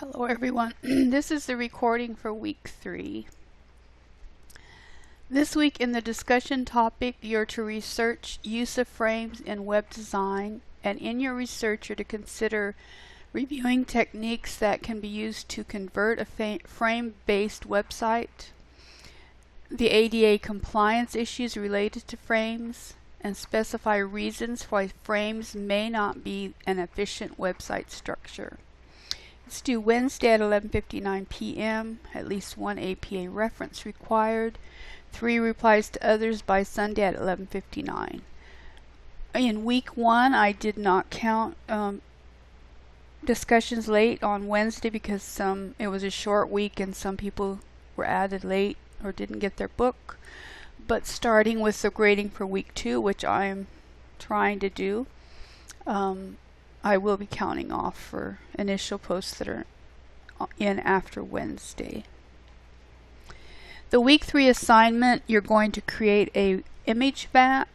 Hello everyone. This is the recording for week 3. This week in the discussion topic, you're to research use of frames in web design, and in your research you're to consider reviewing techniques that can be used to convert a frame-based website, the ADA compliance issues related to frames, and specify reasons why frames may not be an efficient website structure. It's due Wednesday at 11:59 p.m. At least one APA reference required. 3 replies to others by Sunday at 11:59. In week 1, I did not count discussions late on Wednesday because it was a short week and some people were added late or didn't get their book. But starting with the grading for week 2, which I'm trying to do, I will be counting off for initial posts that are in after Wednesday. The week 3 assignment, you're going to create a image map.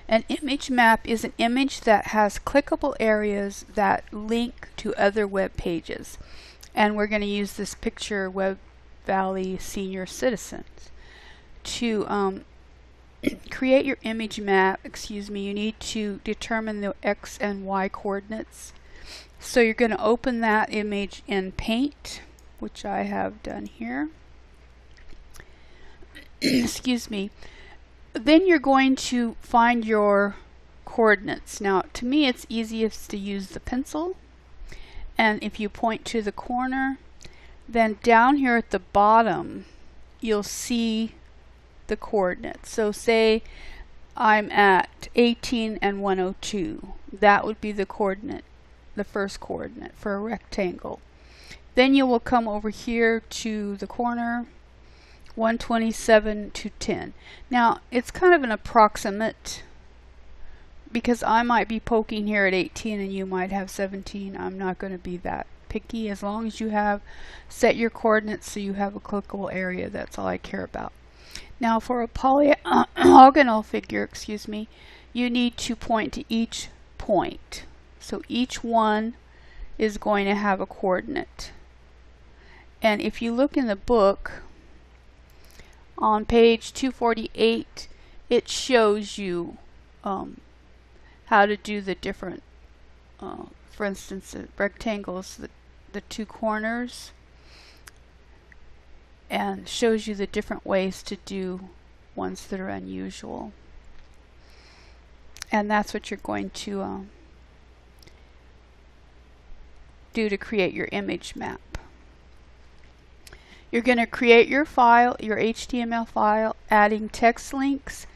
An image map is an image that has clickable areas that link to other web pages. And we're going to use this picture, Web Valley Senior Citizens. To create your image map, you need to determine the X and Y coordinates. So you're going to open that image in Paint, which I have done here. Excuse me. Then you're going to find your coordinates. Now, to me, it's easiest to use the pencil. And if you point to the corner, then down here at the bottom, you'll see the coordinates. So say I'm at 18 and 102. That would be the coordinate, the first coordinate for a rectangle. Then you will come over here to the corner, 127 to 10. Now it's kind of an approximate because I might be poking here at 18 and you might have 17. I'm not going to be that picky. As long as you have set your coordinates so you have a clickable area, that's all I care about. Now for a polygonal figure, you need to point to each point. So each one is going to have a coordinate. And if you look in the book, on page 248, it shows you how to do the different, for instance, the rectangles, the 2 corners, and shows you the different ways to do ones that are unusual. And that's what you're going to do to create your image map. You're going to create your file, your HTML file, adding text links.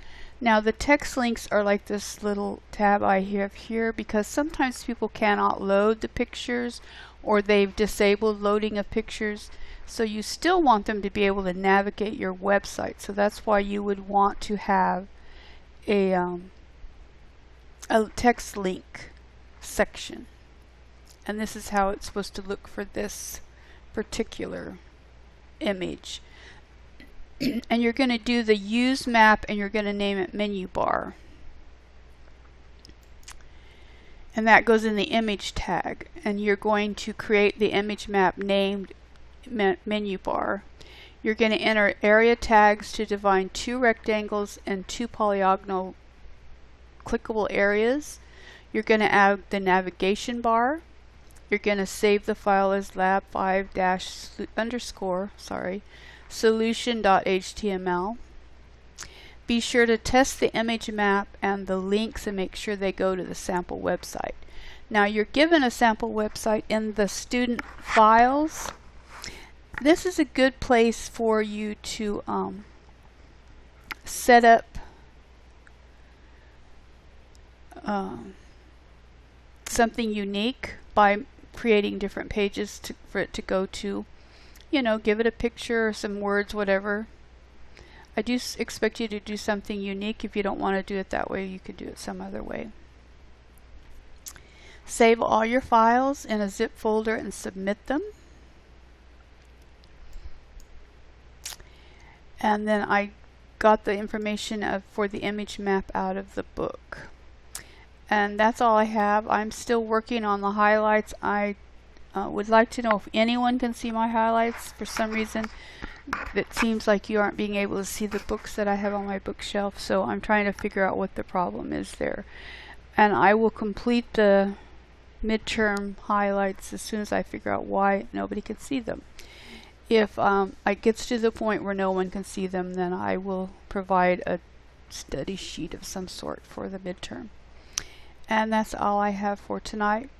Now the text links are like this little tab I have here because sometimes people cannot load the pictures or they've disabled loading of pictures. So you still want them to be able to navigate your website. So that's why you would want to have a text link section. And this is how it's supposed to look for this particular image. And you're going to do the use map and you're going to name it menu bar. And that goes in the image tag. And you're going to create the image map named menu bar. You're going to enter area tags to define 2 rectangles and 2 polygonal clickable areas. You're going to add the navigation bar. You're going to save the file as lab5-solution.html. Be sure to test the image map and the links and make sure they go to the sample website. Now you're given a sample website in the student files. This is a good place for you to set up something unique by creating different pages for it to go to. Give it a picture, some words, whatever. I do expect you to do something unique. If you don't want to do it that way, you could do it some other way. Save all your files in a zip folder and submit them. And then I got the information for the image map out of the book. And that's all I have. I'm still working on the highlights. I Would like to know if anyone can see my highlights. For some reason, it seems like you aren't being able to see the books that I have on my bookshelf, so I'm trying to figure out what the problem is there. And I will complete the midterm highlights as soon as I figure out why nobody can see them. If it gets to the point where no one can see them, then I will provide a study sheet of some sort for the midterm. And that's all I have for tonight.